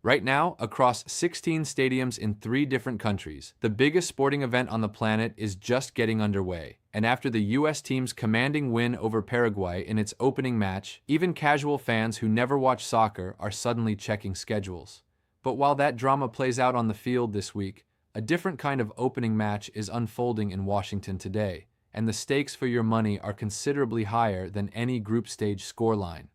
Right now, across 16 stadiums in 3 different countries, the biggest sporting event on the planet is just getting underway. And after the U.S. team's commanding win over Paraguay in its opening match, even casual fans who never watch soccer are suddenly checking schedules. But while that drama plays out on the field this week, a different kind of opening match is unfolding in Washington today, and the stakes for your money are considerably higher than any group stage scoreline.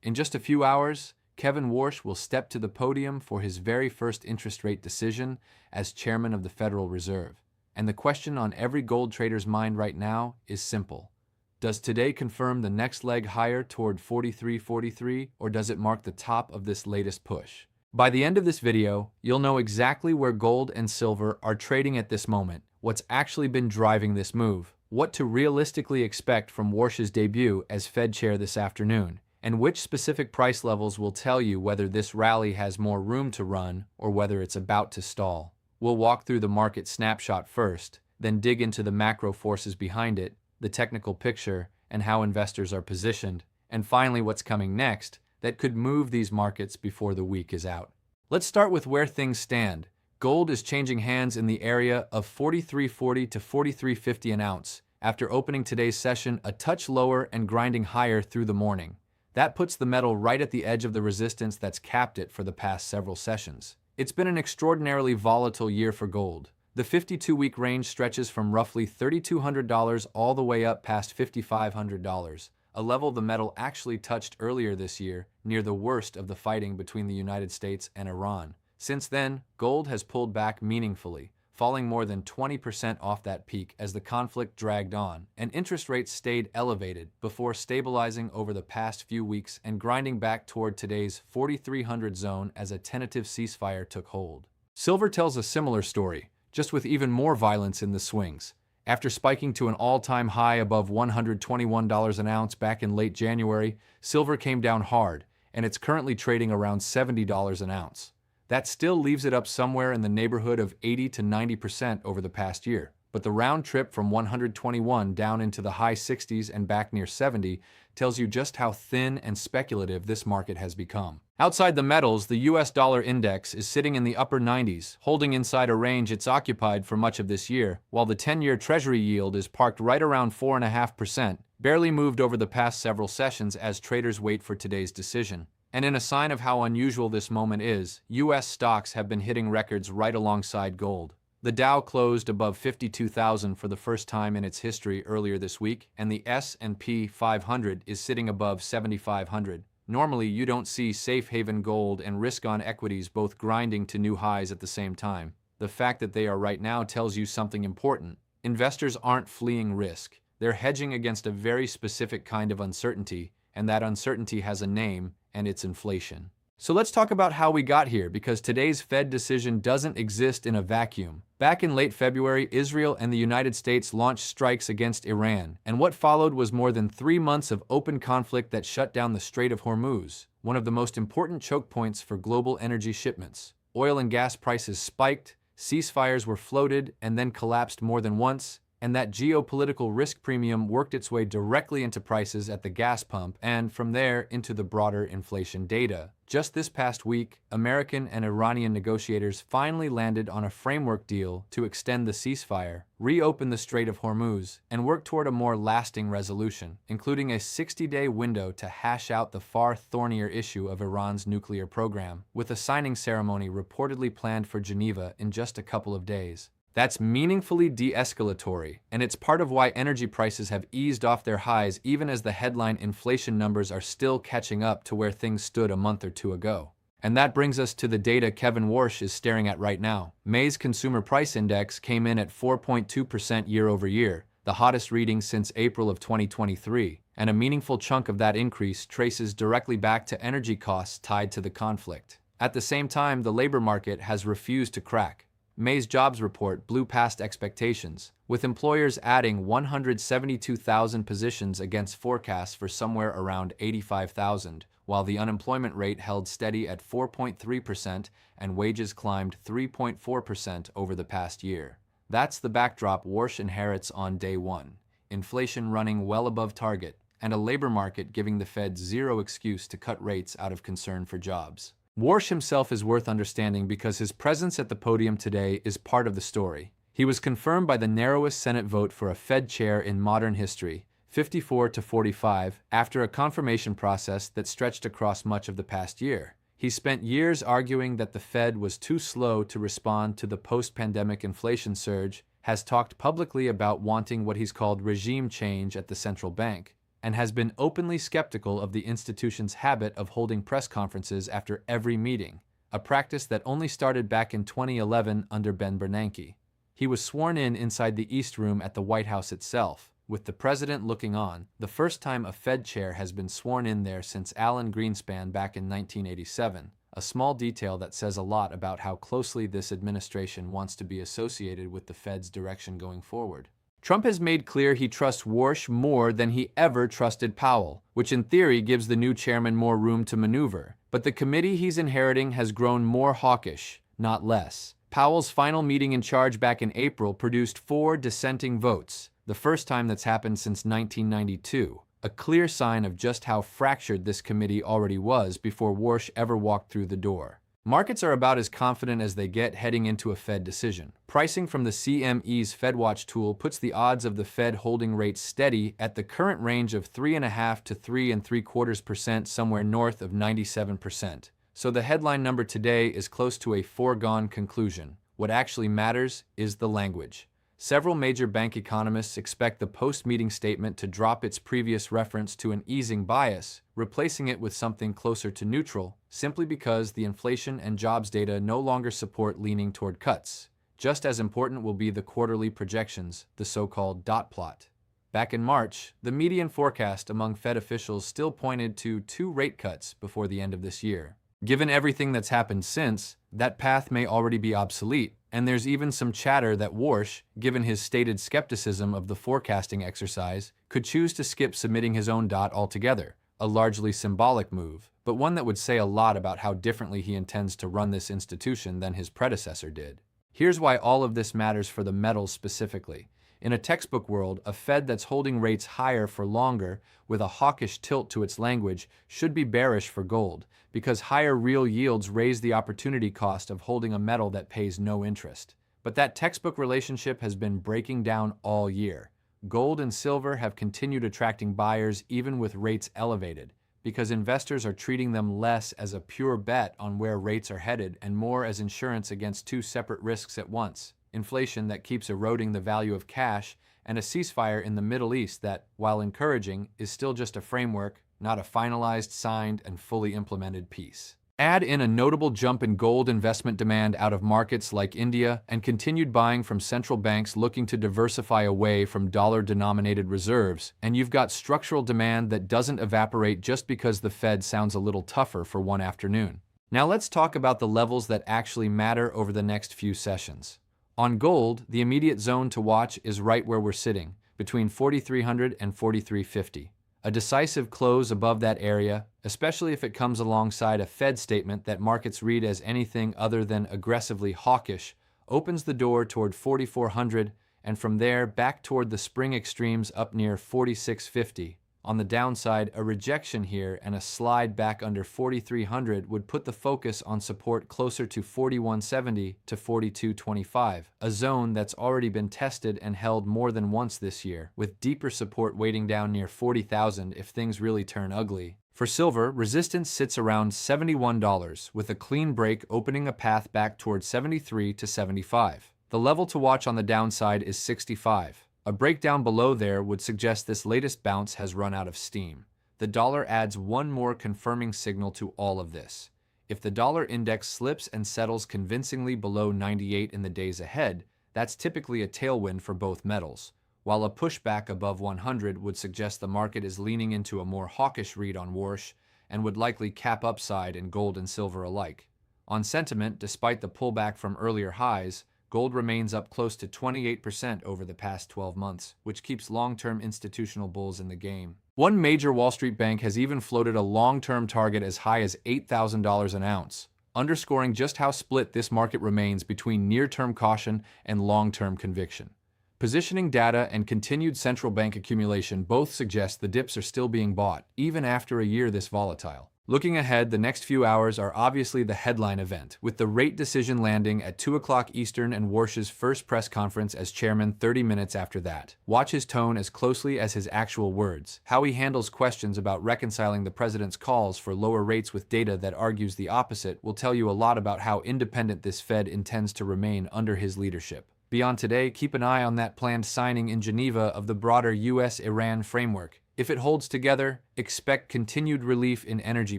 In just a few hours, Kevin Warsh will step to the podium for his very first interest rate decision as chairman of the Federal Reserve. And the question on every gold trader's mind right now is simple. Does today confirm the next leg higher toward 43.43, or does it mark the top of this latest push? By the end of this video, you'll know exactly where gold and silver are trading at this moment, what's actually been driving this move, what to realistically expect from Warsh's debut as Fed chair this afternoon, and which specific price levels will tell you whether this rally has more room to run or whether it's about to stall. We'll walk through the market snapshot first, then dig into the macro forces behind it, the technical picture, and how investors are positioned, and finally what's coming next that could move these markets before the week is out. Let's start with where things stand. Gold is changing hands in the area of 43.40 to 43.50 an ounce, after opening today's session a touch lower and grinding higher through the morning. That puts the metal right at the edge of the resistance that's capped it for the past several sessions. It's been an extraordinarily volatile year for gold. The 52-week range stretches from roughly $3,200 all the way up past $5,500, a level the metal actually touched earlier this year, near the worst of the fighting between the United States and Iran. Since then, gold has pulled back meaningfully, falling more than 20% off that peak as the conflict dragged on, and interest rates stayed elevated before stabilizing over the past few weeks and grinding back toward today's 4,300 zone as a tentative ceasefire took hold. Silver tells a similar story, just with even more violence in the swings. After spiking to an all-time high above $121 an ounce back in late January, silver came down hard, and it's currently trading around $70 an ounce. That still leaves it up somewhere in the neighborhood of 80 to 90% over the past year. But the round trip from 121 down into the high 60s and back near 70 tells you just how thin and speculative this market has become. Outside the metals, the US dollar index is sitting in the upper 90s, holding inside a range it's occupied for much of this year, while the 10-year Treasury yield is parked right around 4.5%, barely moved over the past several sessions as traders wait for today's decision. And in a sign of how unusual this moment is, U.S. stocks have been hitting records right alongside gold. The Dow closed above 52,000 for the first time in its history earlier this week, and the S&P 500 is sitting above 7,500. Normally, you don't see safe haven gold and risk-on equities both grinding to new highs at the same time. The fact that they are right now tells you something important. Investors aren't fleeing risk. They're hedging against a very specific kind of uncertainty, and that uncertainty has a name, and it's inflation. So let's talk about how we got here, because today's Fed decision doesn't exist in a vacuum. Back in late February, Israel and the United States launched strikes against Iran, and what followed was more than 3 months of open conflict that shut down the Strait of Hormuz, one of the most important choke points for global energy shipments. Oil and gas prices spiked, ceasefires were floated and then collapsed more than once, and that geopolitical risk premium worked its way directly into prices at the gas pump and, from there, into the broader inflation data. Just this past week, American and Iranian negotiators finally landed on a framework deal to extend the ceasefire, reopen the Strait of Hormuz, and work toward a more lasting resolution, including a 60-day window to hash out the far thornier issue of Iran's nuclear program, with a signing ceremony reportedly planned for Geneva in just a couple of days. That's meaningfully de-escalatory, and it's part of why energy prices have eased off their highs even as the headline inflation numbers are still catching up to where things stood a month or two ago. And that brings us to the data Kevin Warsh is staring at right now. May's Consumer Price Index came in at 4.2% year over year, the hottest reading since April of 2023, and a meaningful chunk of that increase traces directly back to energy costs tied to the conflict. At the same time, the labor market has refused to crack. May's jobs report blew past expectations, with employers adding 172,000 positions against forecasts for somewhere around 85,000, while the unemployment rate held steady at 4.3% and wages climbed 3.4% over the past year. That's the backdrop Warsh inherits on day one: inflation running well above target, and a labor market giving the Fed zero excuse to cut rates out of concern for jobs. Warsh himself is worth understanding because his presence at the podium today is part of the story. He was confirmed by the narrowest Senate vote for a Fed chair in modern history, 54 to 45, after a confirmation process that stretched across much of the past year. He spent years arguing that the Fed was too slow to respond to the post-pandemic inflation surge, has talked publicly about wanting what he's called regime change at the central bank, and has been openly skeptical of the institution's habit of holding press conferences after every meeting, a practice that only started back in 2011 under Ben Bernanke. He was sworn in inside the East Room at the White House itself, with the president looking on, the first time a Fed chair has been sworn in there since Alan Greenspan back in 1987, a small detail that says a lot about how closely this administration wants to be associated with the Fed's direction going forward. Trump has made clear he trusts Warsh more than he ever trusted Powell, which in theory gives the new chairman more room to maneuver. But the committee he's inheriting has grown more hawkish, not less. Powell's final meeting in charge back in April produced 4 dissenting votes, the first time that's happened since 1992, a clear sign of just how fractured this committee already was before Warsh ever walked through the door. Markets are about as confident as they get heading into a Fed decision. Pricing from the CME's FedWatch tool puts the odds of the Fed holding rates steady at the current range of 3.5% to 3.75%, somewhere north of 97%. So the headline number today is close to a foregone conclusion. What actually matters is the language. Several major bank economists expect the post-meeting statement to drop its previous reference to an easing bias, replacing it with something closer to neutral, simply because the inflation and jobs data no longer support leaning toward cuts. Just as important will be the quarterly projections, the so-called dot plot. Back in March, the median forecast among Fed officials still pointed to 2 rate cuts before the end of this year. Given everything that's happened since, that path may already be obsolete, and there's even some chatter that Warsh, given his stated skepticism of the forecasting exercise, could choose to skip submitting his own dot altogether, a largely symbolic move, but one that would say a lot about how differently he intends to run this institution than his predecessor did. Here's why all of this matters for the metals specifically. In a textbook world, a Fed that's holding rates higher for longer, with a hawkish tilt to its language, should be bearish for gold, because higher real yields raise the opportunity cost of holding a metal that pays no interest. But that textbook relationship has been breaking down all year. Gold and silver have continued attracting buyers even with rates elevated, because investors are treating them less as a pure bet on where rates are headed and more as insurance against 2 separate risks at once: inflation that keeps eroding the value of cash, and a ceasefire in the Middle East that, while encouraging, is still just a framework, not a finalized, signed, and fully implemented peace. Add in a notable jump in gold investment demand out of markets like India and continued buying from central banks looking to diversify away from dollar-denominated reserves, and you've got structural demand that doesn't evaporate just because the Fed sounds a little tougher for one afternoon. Now let's talk about the levels that actually matter over the next few sessions. On gold, the immediate zone to watch is right where we're sitting, between 4,300 and 4,350. A decisive close above that area, especially if it comes alongside a Fed statement that markets read as anything other than aggressively hawkish, opens the door toward 4,400, and from there back toward the spring extremes up near 4,650. On the downside, a rejection here and a slide back under 4,300 would put the focus on support closer to 4,170 to 4,225, a zone that's already been tested and held more than once this year, with deeper support waiting down near 40,000 if things really turn ugly. For silver, resistance sits around $71, with a clean break opening a path back toward 73 to 75. The level to watch on the downside is 65. A breakdown below there would suggest this latest bounce has run out of steam. The dollar adds one more confirming signal to all of this. If the dollar index slips and settles convincingly below 98 in the days ahead, that's typically a tailwind for both metals, while a pushback above 100 would suggest the market is leaning into a more hawkish read on Warsh and would likely cap upside in gold and silver alike. On sentiment, despite the pullback from earlier highs, gold remains up close to 28% over the past 12 months, which keeps long-term institutional bulls in the game. One major Wall Street bank has even floated a long-term target as high as $8,000 an ounce, underscoring just how split this market remains between near-term caution and long-term conviction. Positioning data and continued central bank accumulation both suggest the dips are still being bought, even after a year this volatile. Looking ahead, the next few hours are obviously the headline event, with the rate decision landing at 2 o'clock Eastern and Warsh's first press conference as chairman 30 minutes after that. Watch his tone as closely as his actual words. How he handles questions about reconciling the president's calls for lower rates with data that argues the opposite will tell you a lot about how independent this Fed intends to remain under his leadership. Beyond today, keep an eye on that planned signing in Geneva of the broader US-Iran framework. If it holds together, expect continued relief in energy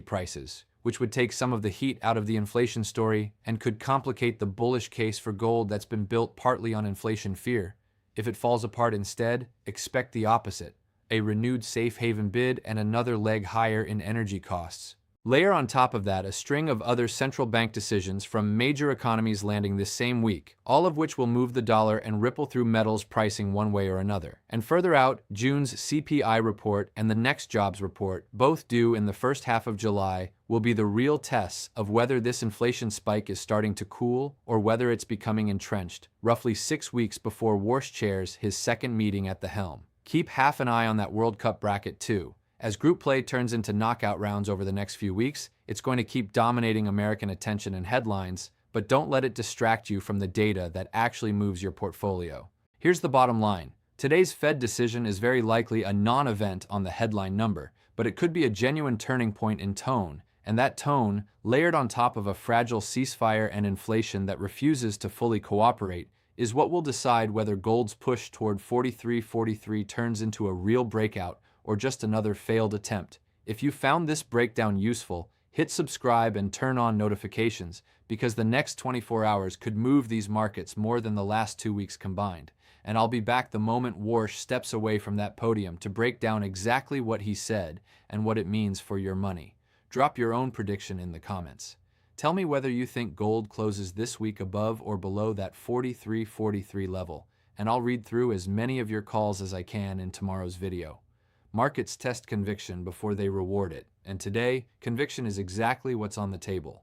prices, which would take some of the heat out of the inflation story and could complicate the bullish case for gold that's been built partly on inflation fear. If it falls apart instead, expect the opposite, a renewed safe haven bid and another leg higher in energy costs. Layer on top of that a string of other central bank decisions from major economies landing this same week, all of which will move the dollar and ripple through metals pricing one way or another. And further out, June's CPI report and the next jobs report, both due in the first half of July, will be the real tests of whether this inflation spike is starting to cool or whether it's becoming entrenched, roughly 6 weeks before Warsh chairs his second meeting at the helm. Keep half an eye on that World Cup bracket too. As group play turns into knockout rounds over the next few weeks, it's going to keep dominating American attention and headlines, but don't let it distract you from the data that actually moves your portfolio. Here's the bottom line. Today's Fed decision is very likely a non-event on the headline number, but it could be a genuine turning point in tone, and that tone, layered on top of a fragile ceasefire and inflation that refuses to fully cooperate, is what will decide whether gold's push toward 43.43 turns into a real breakout or just another failed attempt. If you found this breakdown useful, hit subscribe and turn on notifications, because the next 24 hours could move these markets more than the last 2 weeks combined. And I'll be back the moment Warsh steps away from that podium to break down exactly what he said and what it means for your money. Drop your own prediction in the comments. Tell me whether you think gold closes this week above or below that 43.43 level, and I'll read through as many of your calls as I can in tomorrow's video. Markets test conviction before they reward it, and today, conviction is exactly what's on the table.